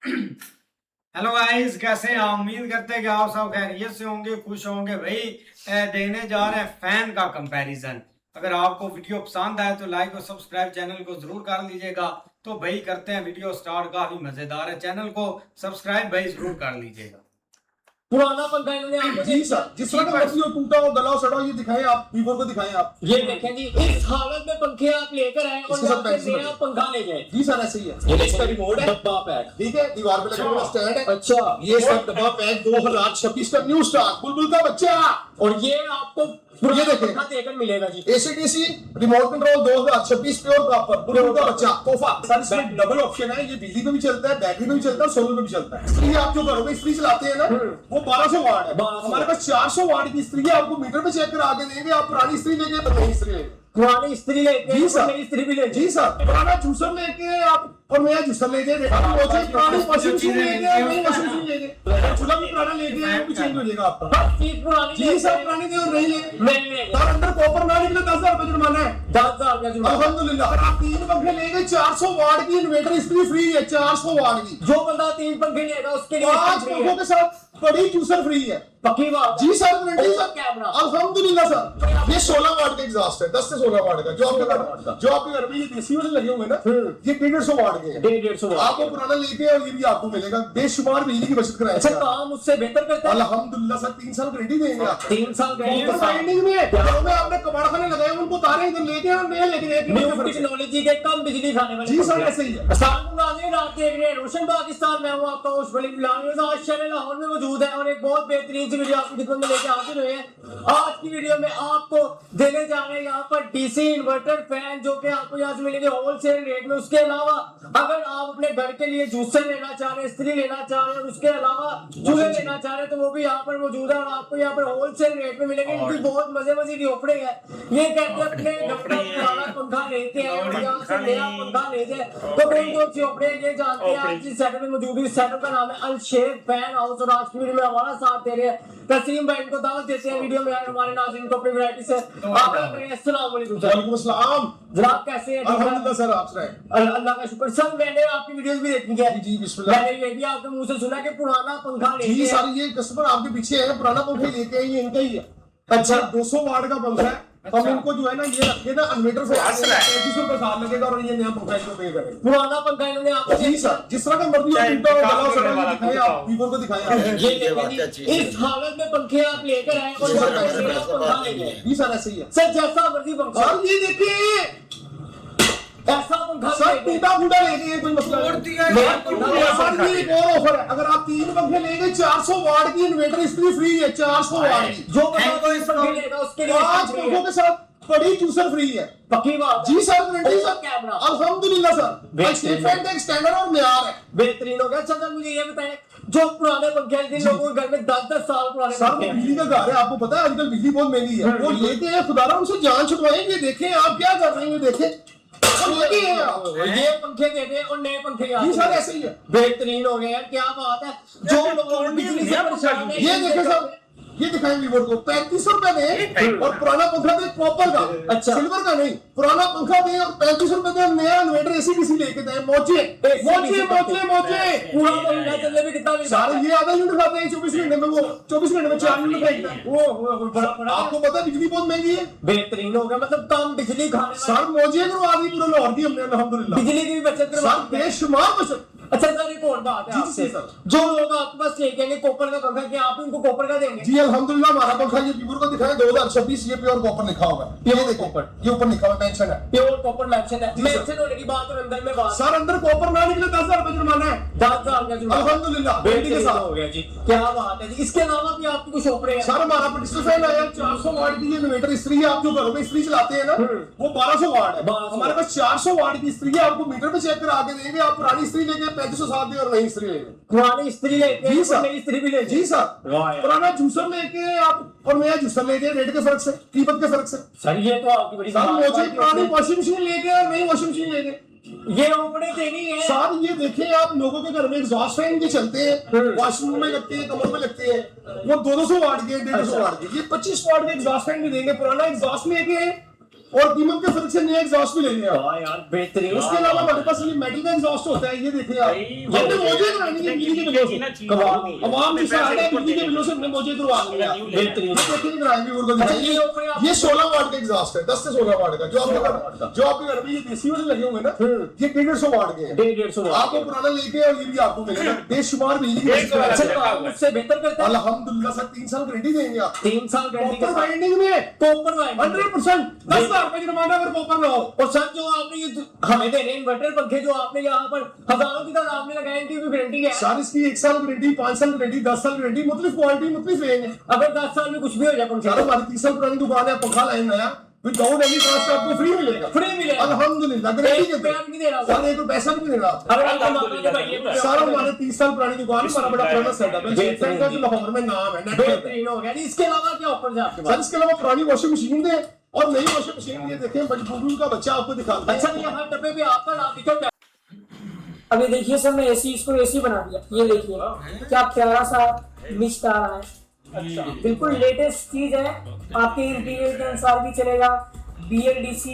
Hello guys, कैसे हैं आप? उम्मीद करते हैं कि आप सब खैरियत से होंगे, खुश होंगे। भाई देखने जा रहे हैं फैन का कंपैरिजन। अगर आपको वीडियो पसंद आए तो लाइक और सब्सक्राइब चैनल को जरूर कर लीजिएगा। तो भाई करते हैं वीडियो स्टार्ट। काफी मजेदार है, चैनल को सब्सक्राइब भाई जरूर कर लीजिएगा। पुराना पंखा इन्होंने आपको जी सर, जिस तरह का मर्जी हो, टूटा हो, गला हो, सड़ा हो, ये दिखाएं आप, वीवो को दिखाएं आप। ये देखें जी, इस हालत में पंखे आप लेकर आए और इसके साथ यहाँ से पैसे नया पंखा ले गए। जी सर, ऐसे ही है। ये इसका रिमोट है, डब्बा पैक, ठीक है, दीवार पे लगा हुआ स्टैंड है। अच्छा, ये सब डब्बा पैक 2026 का न्यू स्टॉक, बुलबुल का बच्चा। और ये आपको ये देखें, पंखा देकर मिलेगा जी। AC DC remote control 2026 pure proper बुलबुल का बच्चा तोहफा। सर इसमें डबल ऑप्शन है, ये बिजली पे भी चलता है, बैटरी पे भी चलता है, सोलर पे भी चलता है। इसलिए आप जो घरों में इस्त्री चलाते हैं ना, वो 1200 वाट है। 1200 हमारे पास 400 वाट की इस्त्री है, आपको मीटर पे चेक करा के देंगे। आप पुरानी इस्त्री लेंगे तो नई इस्त्री लेंगे। पुरानी इस्त्री लेके जी सर, नई इस्त्री भी ले जी सर, पुराना जूसर लेके आप और नया जूसर ले जाए। पुरानी वॉशिंग मशीन लेके नई वॉशिंग मशीन लेके, चूल्हा भी पुराना लेके आए, वो भी चेंज हो जाएगा आपका। हर चीज पुरानी जी सर, पुरानी दे और नई ले। नहीं लेंगे। सर अंदर कॉपर ना निकले 10,000 रुपए जुर्माना है। 10,000 का जुर्माना। अल्हम्दुलिल्लाह। अगर आप 3 पंखे लेंगे 400 वाट की इन्वर्टर इस्त्री फ्री है। 400 वाट की जो बंदा 3 पंखे लेगा उसके लिए 5 फ्री पंखों है। के साथ बड़ी जूसर फ्री है। पक्की बात है। जी सर, गारंटी सर। कैमरा। अल्हम्दुलिल्लाह सर। ये 16 वाट का एग्जॉस्ट है, 10 से 16 वाट का। जो आपके घर में ये देसी वाले लगे होंगे ना, ये 150 वाट के हैं। 150 वाट। आपको पुराना लेके और ये भी आपको मिलेगा। बेशुमार बिजली की बचत कराएगा। अच्छा, काम उससे बेहतर करता है। अल्हम्दुलिल्लाह सर, 3 साल गारंटी देंगे आप। 3 साल ऊपर साइडिंग में घरों में आपने कबाड़ खाने लगाए, उनको तारे इधर लेके और नए लेके गए। न्यू टेक्नोलॉजी के कम बिजली खाने वाले। जी सर, ऐसे ही है। आप देख रहे हैं रोशन पाकिस्तान में। हूं आपका होस्ट वली बिलाल। आज शहर लाहौर में मौजूद है और एक बहुत बेहतरीन सी वीडियो आपकी खिदमत में लेके हाजिर हुए हैं। आज की वीडियो में आपको देने जा रहे हैं यहाँ पर डीसी इन्वर्टर फैन, जो कि आपको यहाँ से मिलेंगे होलसेल रेट में। उसके अलावा अगर आप अपने घर के लिए जूसर लेना चाह रहे हैं, इस्त्री लेना चाह रहे हैं और उसके अलावा चूल्हे लेना चाह रहे हैं, तो वो भी यहाँ पर मौजूद है और आपको यहाँ पर होलसेल रेट में मिलेंगे। इनकी बहुत मजे की ऑफरिंग है। ये कहते हैं अपने घर का पुराना पंखा लेते हैं और यहाँ से नया पंखा लेते हैं, तो कौन कौन सी ऑफरिंग ये जानते हैं। आज जिस सेटअप में मौजूद है, इस सेटअप का नाम है अल शेख फैन हाउस। और आज की वीडियो में हमारा साथ दे रहे हैं तस्लीम भाई को दावत देते हैं वीडियो में यार हमारे नाज़रीन को अपनी वैरायटी से। अस्सलाम वालेकुम सर। वालेकुम अस्सलाम जनाब, कैसे हैं? अल्हम्दुलिल्लाह सर, आप सुनाएं। अल्लाह का शुक्र सर। मैंने आपकी वीडियोस भी देखी है। जी बिस्मिल्लाह। मैंने ये भी आपके मुंह से सुना कि पुराना पंखा लेके जी सर, ये कस्टमर आपके पीछे है, पुराना पंखा लेके आए, ये इनका ही है। अच्छा, 200 वाट का पंखा है। हम इनको जो है ना, ये रखे ना इन्वर्टर से 3500 रुपए साल लगेगा और ये नया पंखा इसको पे करेंगे। पुराना पंखा इन्होंने आपको जी सर, जिस तरह का मर्जी हो, टूटा हो, गला हो, सड़ा हो, ये दिखाएं आप, वीवो को दिखाएं आप। ये देखें जी, इस हालत में पंखे आप लेकर आए और यहाँ से नया पंखा ले गए। जी सर, ऐसे ही है। सर जैसा मर्जी पंखा, सर ये देखिए, ऐसा पंखा सर लेके टूटा फूटा लेके कोई मसला नहीं। सर ये एक और ऑफर है, अगर आप 3 पंखे लेंगे 400 वाट की इन्वर्टर इस्त्री फ्री है। 400 वाट की जो बंदा इस पंखे लेगा उसके लिए 5 फ्री पंखों है। के साथ बड़ी जूसर फ्री है। पक्की बात है। जी सर, गारंटी सर। कैमरा। अल्हम्दुलिल्लाह सर, शेख फैन का एक स्टैंडर्ड और मेयार है। बेहतरीन हो गया। अच्छा सर, मुझे ये बताएं, जो पुराने पंखे हैं, जिन लोगों के घर में 10-10 साल पुराने सर पंखे वो हैं, बिजली का घर है, आपको पता है आजकल बिजली बहुत महंगी है। वो लेते हैं, खुदारा उनसे जान छुड़वाएंगे। देखें आप क्या कर रहे हैं, ये देखें, वो लेते हैं आप। ये पंखे दे दे और नए पंखे जी सर, ऐसे ही है। बेहतरीन हो गए यार, क्या बात है। जो लोग बिजली से परेशान हैं, ये देखें सर, ये दिखाएंगे वीवो को 3500 रुपए दें और पुराना पंखा दे कॉपर का। अच्छा, सिल्वर का नहीं, पुराना पंखा दे और 3500 रुपए दे नया इन्वर्टर एसी लेके दे। मोचे मोचे मोचे मोचे पूरा महीना चलने में कितना भी सारे ये आधा यूनिट खाते हैं 24 घंटे में। वो 24 घंटे में 4 यूनिट खरीदता है। वो बड़ा बड़ा आपको पता है बिजली बहुत महंगी है। बेहतरीन हो गया, मतलब कम बिजली खाने वाला। सर मोजे करवा दी पूरे लाहौर की हमने, अल्हम्दुलिल्लाह। बिजली की भी बचत करवा सर बेशुमार बचत। अच्छा सर, एक और बात है जी, आपसे, जी, सर। जो लोग आपके पास लेके आएंगे कॉपर का पंखा, क्या आप उनको कॉपर का देंगे? जी अल्हम्दुलिल्लाह, हमारा पंखा ये वीवो को दिखाएं 2026, ये प्योर कॉपर लिखा हुआ है। ये देखो कॉपर, ये ऊपर लिखा हुआ मेंशन है। प्योर कॉपर मेंशन है। जी, सर। मेंशन होने की बात और अंदर में बात। सर अंदर कॉपर ना निकले 10,000 रुपए जुर्माना है। 10,000 का जुर्माना। अल्हम्दुलिल्लाह, बेटी के साथ हो गया जी, क्या बात है जी। इसके अलावा भी आपकी कुछ ऑफर है? सर हमारा पेटिस्टर फैन आया 400 वाट की इन्वर्टर इस्त्री है। आप जो घरों में इस्त्री चलाते हैं ना, वो 1200 वाट है। 1200 हमारे पास 400 वाट की इस्त्री है, आपको मीटर पे चेक करा के देंगे। आप पुरानी इस्त्री लेंगे 3500 साथ दे और नई इस्त्री लेंगे। पुरानी इस्त्री लेके जी, सर। नई इस्त्री भी ले। जी सर, पुराना जूसर लेके आप और नया जूसर ले जाए, रेट के फर्क से, कीमत के फर्क से। सर ये तो आपकी बड़ी सर बात मुझे है। पुरानी वॉशिंग मशीन लेके और नई वॉशिंग मशीन लेके ये ऑफरें देनी है। सर ये देखें आप, लोगों के घर में एग्जॉस्ट फैन के चलते हैं, वॉशरूम में लगते हैं, कमर में लगते हैं, वो 200 वाट के 150 वाट के। ये 25 वाट के एग्जॉस्ट फैन भी देंगे। पुराना एग्जॉस्ट लेके और कीमत के फर्क से नया एग्जॉस्ट भी ले लिया। हाँ यार बेहतरीन। उसके अलावा हमारे पास ये मेटल का एग्जॉस्ट होता है, ये देखिए आप, हमने मौजे करवानी है बिजली के बिलों से। अवाम की सहायता है, बिजली के बिलों से हमने मौजे करवा लिया। बेहतरीन। देखिए कराएंगे और ये 16 वाट का एग्जॉस्ट है, 10 से 16 वाट का। जो आपके घर में ये देसी वाले लगे होंगे ना, ये 150 वाट के हैं। 150 आपको पुराना लेके और ये भी आपको मिलेगा बेशुमार बिजली। उससे बेहतर करता है अल्हम्दुलिल्लाह सर, 3 साल गारंटी देंगे आप। 3 साल गारंटी कॉपर बाइंडिंग में, कॉपर वाइंडिंग 100%, 10,000 रुपए जुर्माना अगर कॉपर ना हो। और सर जो आपने ये हमें दे रहे इन्वर्टर पंखे जो आपने यहाँ पर हजारों की तादाद में लगाए, इनकी भी गारंटी है सर। इसकी 1 साल गारंटी, 5 साल गारंटी, 10 साल गारंटी, मुख्तलिफ क्वालिटी, मुख्तलिफ रेंज है। अगर 10 साल में कुछ भी हो जाए पंखे, सर हमारी 30 साल पुरानी दुकान है, पंखा लाइन नया विदाउट एनी कॉस्ट आपको फ्री मिलेगा। फ्री मिलेगा अल्हम्दुलिल्लाह, गारंटी के रुपया भी नहीं दे रहा सर, एक पैसा भी नहीं देना आपको। अगर आपको मालूम है भाई ये सर हमारे 30 साल पुरानी दुकान, बड़ा बड़ा पुराना सेटअप है, जेसन का जो लाहौर में नाम है, नेट बेहतरीन हो गया। इसके अलावा क्या ऑफर है आपके सर। पास? इसके अलावा पुरानी वॉशिंग मशीन दे और नई वॉशिंग मशीन, ये देखें मजबूरी का बच्चा आपको दिखाता है। अच्छा ये हर डब्बे पे आपका नाम लिखा है। अभी देखिए सर, मैं एसी, इसको एसी बना दिया। ये देखिए क्या प्यारा सा मिस्ट आ रहा है। अच्छा बिल्कुल लेटेस्ट चीज है, आपके इंटीरियर के अनुसार भी चलेगा। BLDC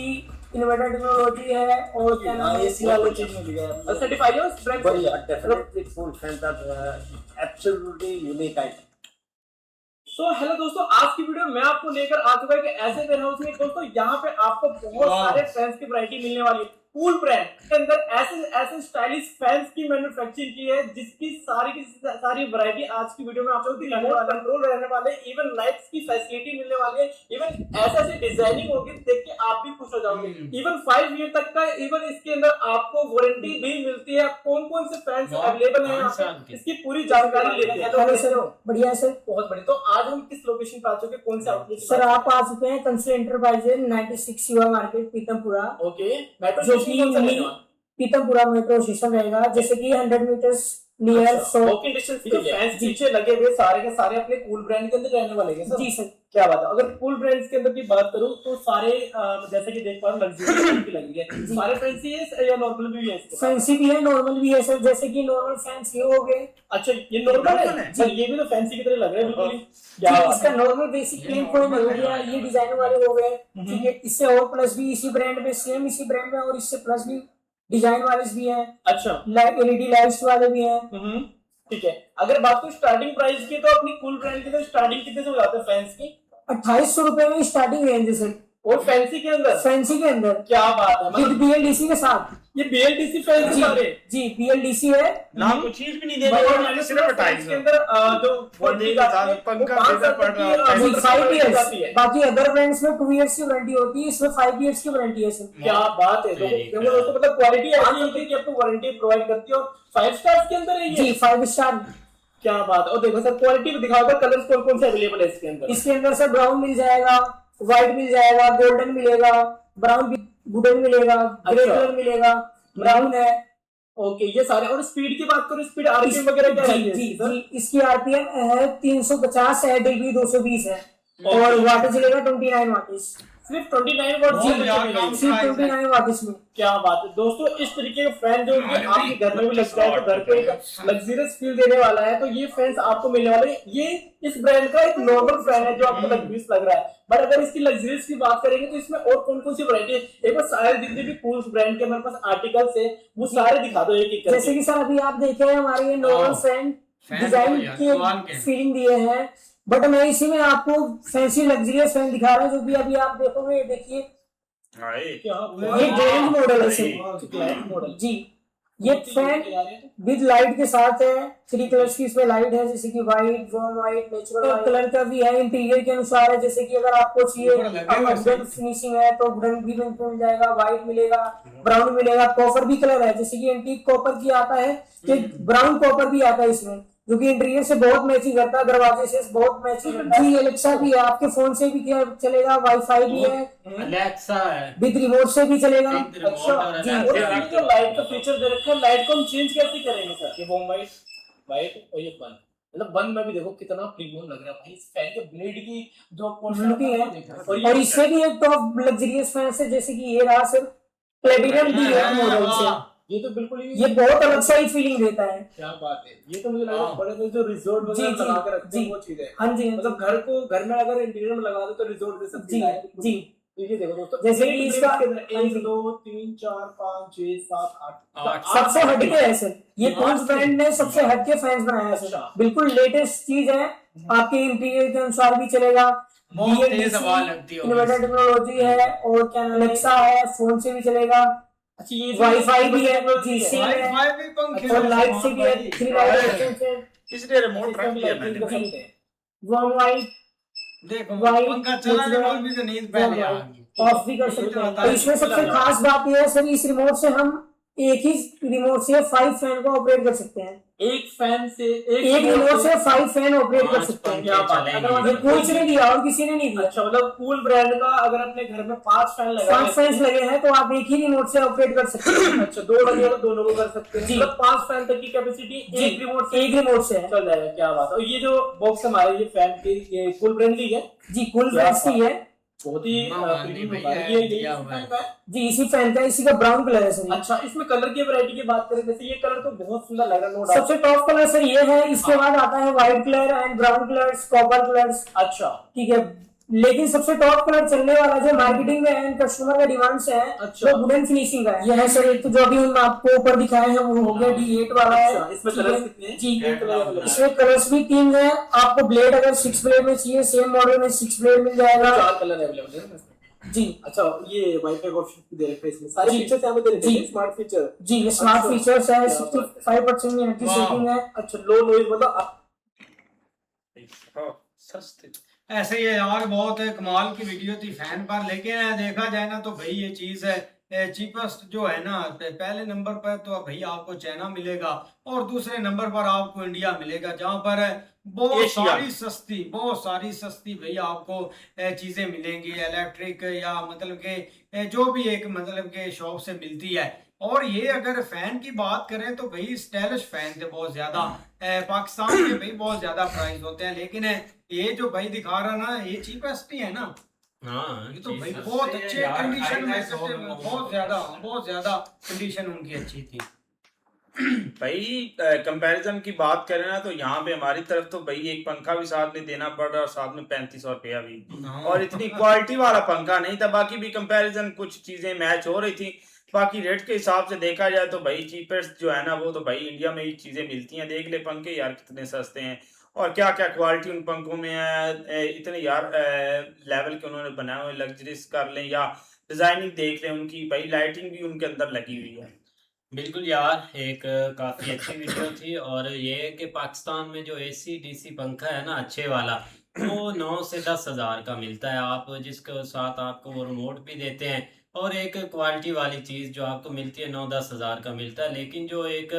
इन्वर्टर टेक्नोलॉजी है और क्या नाम है, एसी वाला चीज मिल गया। सर्टिफाइड है उस ब्रांड बढ़िया, definitely full absolutely unique item. So hello दोस्तों, आज की वीडियो में मैं आपको लेकर आ चुका है कि ऐसे वेयर हाउस में दोस्तों यहाँ पे आपको बहुत सारे फैंस की वैरायटी मिलने वाली है। कूल ब्रांड के अंदर ऐसे स्टाइलिश फैंस की मैन्युफैक्चरिंग की है, जिसकी सारी की सारी वैरायटी आज की वीडियो में आप लोग दिखाने वाले, कंट्रोल रहने वाले, इवन लाइट्स की फैसिलिटी मिलने वाली है, इवन ऐसे डिजाइनिंग होगी देख के आप भी खुश हो जाओगे। इवन 5 ईयर तक का इवन इसके अंदर आपको वारंटी भी मिलती है। कौन कौन से फैंस अवेलेबल है यहाँ पे, इसकी पूरी जानकारी लेते हैं। हेलो सर, बढ़िया है सर, बहुत बढ़िया। तो आज हम किस लोकेशन पे आ चुके हैं, कौन से आउटलेट सर आप आ चुके हैं कंसले एंटरप्राइजेज 96 युवा मार्केट पीतमपुरा। ओके, मेट्रो जो स्टेशन कि कौन सा रहेगा? पीतमपुरा मेट्रो स्टेशन रहेगा, जैसे कि 100 मीटर्स नियर सो। वॉकिंग डिस्टेंस पे फैंस पीछे लगे हुए सारे के सारे अपने कूल ब्रांड के अंदर रहने वाले हैं सर। जी सर। क्या बात है। अगर कूल ब्रांड्स के अंदर की बात करूं तो सारे जैसे कि देख पा रहा हूं लग्जरी की लगी है। सारे फैंसी है या नॉर्मल भी है? इसके फैंसी भी है, नॉर्मल भी है सर। जैसे कि नॉर्मल फैंस ये हो गए। अच्छा ये नॉर्मल है सर, ये भी तो फैंसी की तरह लग रहा है बिल्कुल ही। क्या जी, बात इसका है। नॉर्मल बेसिक प्लेन कोड हो गया, ये डिजाइन वाले हो गए। ठीक है, इससे और प्लस भी इसी ब्रांड में, सेम इसी ब्रांड में और इससे प्लस भी डिजाइन वाले भी हैं। अच्छा LED लाइट्स वाले भी हैं। ठीक है। अगर बात करूं स्टार्टिंग प्राइस की तो अपनी कूल ब्रांड की तो स्टार्टिंग कितने से हो जाते हैं फैंस की? 2800 रुपए में स्टार्टिंग रेंज है सर। और फैंसी के अंदर? फैंसी के अंदर क्या बात है। विद मतलब BLDC के साथ। ये BLDC फैंस सारे? जी BLDC है ना कुछ चीज भी नहीं दे और रहे, मैंने सिर्फ फैंस टाइल्स के अंदर जो बॉडी के साथ पंखा देना पड़ रहा है। जी 5 इयर्स इयर्स। बाकी अदर ब्रांड्स में 2 इयर्स की वारंटी होती है, इसमें 5 इयर्स की वारंटी है सर। क्या बात है। देखो दोस्तों, मतलब क्वालिटी ऐसी होती है कि आपको वारंटी प्रोवाइड करती है। और 5 स्टार्स के अंदर है ये? जी 5 स्टार। क्या बात है। और देखो सर क्वालिटी भी दिखाओ, कलर्स कौन कौन से अवेलेबल है इसके अंदर? इसके अंदर सर ब्राउन मिल जाएगा, व्हाइट मिल जाएगा, गोल्डन मिलेगा, ब्राउन वुडन मिलेगा, ग्रे अच्छा। कलर मिलेगा, ब्राउन है। ओके, ये सारे। और स्पीड की बात करो, स्पीड RPM वगैरह क्या जी है जी जी, इसकी RPM है 350 है, डिग्री 220 है और वाट चलेगा 29 वाटिस। सिर्फ 29 वाट बहुत यार कम सिर्फ 29 वाटिस में। क्या बात है दोस्तों। इस तरीके के फैन जो उनके आपके घर में भी लगता है तो घर पे एक लग्जरियस फील देने वाला है, तो ये फैंस आपको मिलने वाले हैं। ये इस ब्रांड का एक नॉर्मल फैन है जो आपको लग्जरियस लग रहा है, बट अगर इसकी लग्जरियस की बात करेंगे तो इसमें और कौन कौन सी वैरायटी है? एक बार सारे जितने भी कूल ब्रांड के हमारे पास आर्टिकल्स है वो सारे दिखा दो एक एक करके। जैसे कि सर अभी आप देखे हैं हमारे ये नॉर्मल फैन डिजाइन के फीलिंग दिए हैं, बट मैं इसी में आपको फैंसी लग्जरियस फैन दिखा रहा हूँ, जो भी अभी आप देखोगे। ये देखिए, ये ग्लैंड मॉडल है सर। ग्लैंड मॉडल जी, ये फैन विद लाइट के साथ है। 3 कलर्स की इसमें लाइट है, जैसे कि white, warm white, natural colour का भी है। इंटीरियर के अनुसार है, जैसे कि अगर आपको चाहिए फिनिशिंग है तो वुडन भी मिल जाएगा, व्हाइट मिलेगा, ब्राउन मिलेगा, कॉपर भी कलर है, जैसे कि एंटीक कॉपर की आता है कि ब्राउन कॉपर भी आता है इसमें, जो कि इंटीरियर से बहुत मैचिंग करता है, दरवाजे से बहुत मैचिंग करता है। जी एलेक्सा भी है, आपके फोन से भी चलेगा, वाईफाई भी है, अलेक्सा है, विद रिमोट से भी चलेगा। अच्छा जी, और इसमें जो लाइट का फीचर दे रखा है, लाइट को हम चेंज कैसे करेंगे सर? ये वॉर्म वाइट और ये बंद, मतलब बंद में भी देखो कितना प्रीमियम लग रहा है भाई। इस फैन के ब्लेड की जो पोर्शन है और इससे भी एक टॉप लग्जरियस फैन है, जैसे कि ये रहा सर प्लेटिनम डीलक्स मॉडल से। ये तो बिल्कुल ही ये बहुत अलग सा ही फीलिंग देता है। क्या बात है। ये तो मुझे लग रहा है बड़े बड़े जो रिजॉर्ट वगैरह लगा के रखते हैं वो चीज है। हाँ जी, मतलब घर में अगर इंटीरियर में लगा दो तो रिजॉर्ट जैसा जी फील आए। जी। ये देखो दोस्तों, जैसे कि इसका 1 2 3 4 5 6 7 8 सबसे हटके है सर, ये कूल्स ब्रांड ने सबसे हटके फैंस बनाया है सर, अच्छा। बिल्कुल लेटेस्ट चीज है, आपके इंटीरियर के अनुसार भी चलेगा, बहुत तेज हवा लगती है इन्वर्टर टेक्नोलॉजी है, और क्या अलेक्सा है, फोन से भी चलेगा, अच्छा ये वाईफाई भी है, जीसी है, वाईफाई भी पंखे और लाइट से भी है, 3 लाइट से, इसलिए रिमोट रख दिया मैंने। वार्म लाइट देखो वाइट, पंखा चलाने वाले भी तो नींद पहले आ गई। ऑफ भी कर सकते हैं। और इसमें सबसे खास बात यह है सर, इस रिमोट से हम एक ही रिमोट से 5 फैन को ऑपरेट कर सकते हैं, एक फैन से एक रिमोट से 5 फैन ऑपरेट कर सकते हैं। क्या बात है, चलेंगे। ये कोई ने दिया और किसी ने नहीं दिया। अच्छा मतलब कूल ब्रांड का अगर अपने घर में 5 फैन लगा 5 फैंस लगे हैं तो आप एक ही रिमोट से ऑपरेट कर सकते हैं। अच्छा 2 लगे तो दोनों को कर सकते हैं जी। मतलब 5 फैन तक की कैपेसिटी जी, एक रिमोट से एक रिमोट से है। चल जाएगा। क्या बात है। और ये जो बॉक्स हमारे ये फैन की ये कूल ब्रांड की है, जी, कूल ब्रांड्स की है बहुत ही नहीं प्रीमियम भैया, है। ये दिया इसी हुआ है। फैन का है। जी, इसी फैन का, इसी का ब्राउन कलर है सर। अच्छा इसमें कलर की वैरायटी की बात करें, जैसे ये कलर तो बहुत सुंदर लग रहा है, नो डाउट। सबसे टॉप कलर सर ये है, इसके बाद आता है white colour and brown colours, copper colours, अच्छा ठीक है। लेकिन सबसे टॉप कलर चलने वाला जो मार्केटिंग में एंड कस्टमर का डिमांड से है, अच्छा। वो वुडन फिनिशिंग का है। यह है सर, एक तो जो अभी हम आपको ऊपर दिखाए हैं वो हो गया D8 वाला है। अच्छा, इसमें ठीक कलर्स है? कितने हैं? जी, तीन कलर available हैं। इसमें कलर्स भी 3 है। आपको ब्लेड अगर 6 ब्लेड में चाहिए, सेम मॉडल में 6 ब्लेड मिल जाएगा। 4 कलर अवेलेबल है इसमें। जी अच्छा ये वाईफाई ऑप्शन दे रखे हैं इसमें, सारे जी। फीचर्स यहाँ पे दे रखे जी। हैं, स्मार्ट फीचर। जी, ये स्मार्ट अच्छा, फीचर्स है, क्या बात है। 65% की एनर्जी सेटिंग है। अच्छा लो नॉइज मतलब सस्ते। ऐसे ये यार बहुत कमाल की वीडियो थी फैन पर, लेकिन देखा जाए ना तो भाई ये चीज है चीपेस्ट जो है ना, पहले नंबर पर तो भाई आपको चाइना मिलेगा और दूसरे नंबर पर आपको इंडिया मिलेगा, जहां पर एशिया। बहुत सारी सस्ती भाई आपको चीजें मिलेंगी इलेक्ट्रिक, या मतलब के जो भी एक मतलब के शॉप से मिलती है। और ये अगर फैन की बात करें तो भाई स्टाइलिश फैन थे बहुत ज्यादा, पाकिस्तान के भाई बहुत ज्यादा प्राइस होते हैं, लेकिन ये जो भाई दिखा रहा ना ये चीपेस्ट ही है ना, हाँ ये तो भाई बहुत अच्छे कंडीशन में से थे, बहुत ज्यादा कंडीशन उनकी अच्छी थी। भाई कंपैरिजन की बात करें ना तो यहाँ पे हमारी तरफ तो भाई एक पंखा भी साथ में देना पड़ रहा और साथ में 3500 रुपया भी, और इतनी क्वालिटी वाला पंखा नहीं था। बाकी भी कंपैरिजन कुछ चीजें मैच हो रही थी। बाकी रेट के हिसाब से देखा जाए तो भाई चीपेस्ट जो है ना वो तो भाई इंडिया में ही चीजें मिलती हैं। देख ले पंखे यार कितने सस्ते हैं और क्या क्या क्वालिटी उन पंखों में है, इतने यार लेवल के उन्होंने बनाए हुए, लग्जरीज कर लें या डिजाइनिंग देख लें उनकी, भाई लाइटिंग भी उनके अंदर लगी हुई है। बिल्कुल यार, एक काफ़ी अच्छी वीडियो थी। और ये है कि पाकिस्तान में जो AC DC पंखा है ना अच्छे वाला, वो 9 से 10 हज़ार का मिलता है। आप जिसके साथ आपको वो रिमोट भी देते हैं और एक क्वालिटी वाली चीज़ जो आपको मिलती है 9-10 हज़ार का मिलता है। लेकिन जो एक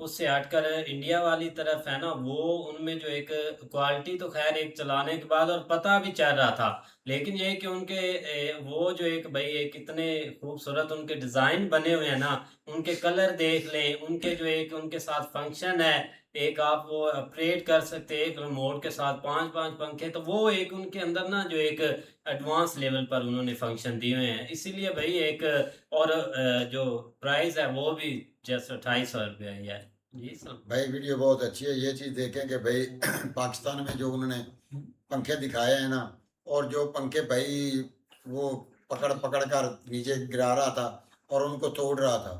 उससे हटकर इंडिया वाली तरफ है ना, वो उनमें जो एक क्वालिटी तो खैर एक चलाने के बाद और पता भी चल रहा था, लेकिन ये कि उनके वो जो एक भाई एक इतने खूबसूरत उनके डिज़ाइन बने हुए हैं ना, उनके कलर देख लें, उनके जो एक उनके साथ फंक्शन है, एक आप वो ऑपरेट कर सकते हैं एक रिमोट के साथ 5-5 पंखे, तो वो एक उनके अंदर ना जो एक एडवांस लेवल पर उन्होंने फंक्शन दिए हुए हैं। इसीलिए भाई एक और जो प्राइस है वो भी जस्ट 2800 रुपया ही है। जी सर भाई वीडियो बहुत अच्छी है। ये चीज़ देखें कि भाई पाकिस्तान में जो उन्होंने पंखे दिखाए हैं ना, और जो पंखे भाई वो पकड़ पकड़ कर नीचे गिरा रहा था और उनको तोड़ रहा था,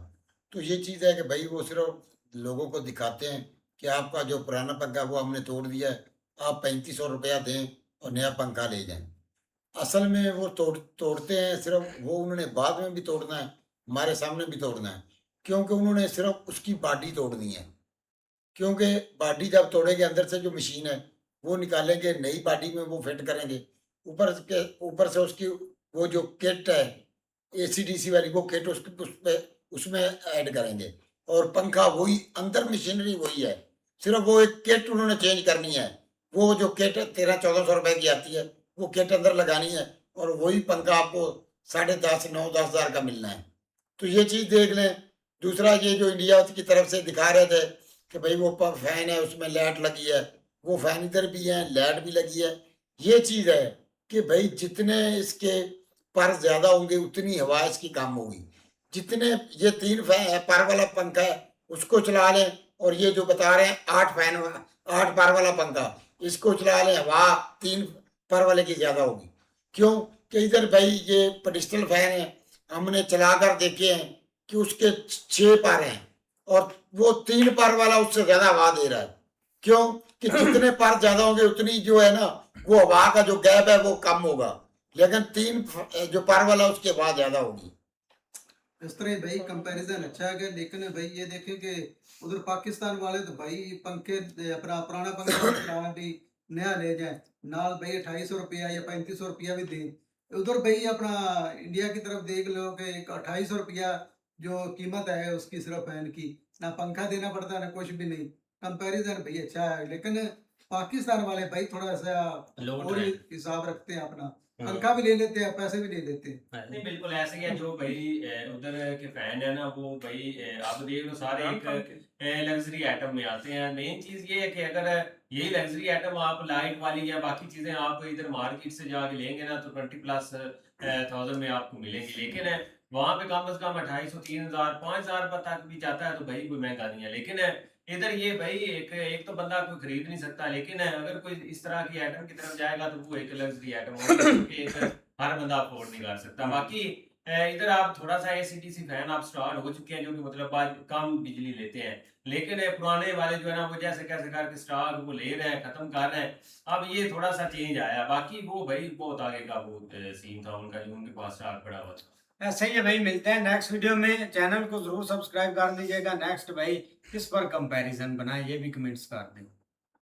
तो ये चीज़ है कि भाई वो सिर्फ लोगों को दिखाते हैं कि आपका जो पुराना पंखा वो हमने तोड़ दिया है, आप 3500 रुपया दें और नया पंखा ले जाएं। असल में वो तोड़ते हैं सिर्फ, वो उन्होंने बाद में भी तोड़ना है, हमारे सामने भी तोड़ना है, क्योंकि उन्होंने सिर्फ उसकी बॉडी तोड़नी है। क्योंकि बॉडी जब तोड़ेंगे अंदर से जो मशीन है वो निकालेंगे, नई बॉडी में वो फिट करेंगे, ऊपर से उसकी वो जो किट है AC/DC वाली वो किट उसमें ऐड करेंगे, और पंखा वही, अंदर मशीनरी वही है, सिर्फ वो एक किट उन्होंने चेंज करनी है। वो जो किट 1300-1400 रुपए की आती है वो किट अंदर लगानी है, और वही पंखा आपको 10,500-9-10 हज़ार का मिलना है। तो ये चीज़ देख लें। दूसरा ये जो इंडिया की तरफ से दिखा रहे थे कि भाई वो फैन है उसमें लाइट लगी है, वो फैन इधर भी है, लाइट भी लगी है। ये चीज़ है कि भाई जितने इसके पर ज़्यादा होंगे उतनी हवा इसकी कम होगी। जितने ये 3 पर वाला पंखा है उसको चला लें, और ये जो बता रहे हैं 8 पर वाला पंखा, इसको चला लें, हवा 3 पर वाले की ज़्यादा होगी। क्यों? कि इधर भाई ये पेडिस्टल फैन है, हमने चलाकर देखे हैं कि उसके 6 पर हैं और वो 3 पर वाला उससे ज्यादा हवा दे रहा है। क्यों कि जितने पर ज्यादा होंगे उतनी जो है ना वो हवा का जो गैप है वो कम होगा, लेकिन 3 जो पर वाला उसकी हवा ज्यादा होगी। इस तरह भाई कंपैरिजन अच्छा है, लेकिन भाई ये देखें कि उधर पाकिस्तान वाले तो भाई पंखे अपना पुराना पंखा भी नया ले जाए नाल भाई 2800 रुपया या 3500 रुपया भी दे। उधर भाई अपना इंडिया की तरफ देख लो कि 2800 रुपया जो कीमत है उसकी सिर्फ फैन की, ना पंखा देना पड़ता ना कुछ भी नहीं। कंपैरिजन भाई अच्छा है, लेकिन पाकिस्तान वाले भाई थोड़ा सा लूट और रहे हैं। हिसाब रखते हैं, अपना पंखा भी ले लेते हैं, पैसे भी ले लेते हैं। नहीं बिल्कुल ऐसे ही है। जो भाई उधर के फैन है ना वो भाई आप देख लो सारे एक लग्जरी आइटम में आते हैं। मेन चीज ये है कि अगर यही लग्जरी आइटम आप लाइट वाली या बाकी चीजें आप इधर मार्केट से जाके लेंगे ना तो 20+ में आपको मिलेंगी, लेकिन वहां पे कम से कम 2800 3000 5000 तक भी जाता है तो भाई कोई महंगा नहीं है। लेकिन इधर ये भाई एक तो बंदा कोई खरीद नहीं सकता, लेकिन अगर कोई इस तरह की आइटम की तरफ जाएगा तो वो एक लग्जरी आइटम होगी, हर बंदा अफोर्ड नहीं कर सकता। बाकी इधर आप थोड़ा सा एसीडीसी फैन आप स्टार्ट हो चुके हैं जो कि मतलब आज कम बिजली लेते हैं, लेकिन पुराने वाले जो है ना वो जैसे कैसे करके स्टॉक वो ले रहे हैं, खत्म कर रहे हैं। अब ये थोड़ा सा चेंज आया, बाकी वो भाई बहुत आगे का वो सीन था उनका जो उनके पास स्टॉक पड़ा हुआ था। ऐसे ही है भाई, मिलते हैं नेक्स्ट वीडियो में। चैनल को जरूर सब्सक्राइब कर लीजिएगा। नेक्स्ट भाई किस पर कंपैरिजन बनाए ये भी कमेंट्स कर दें।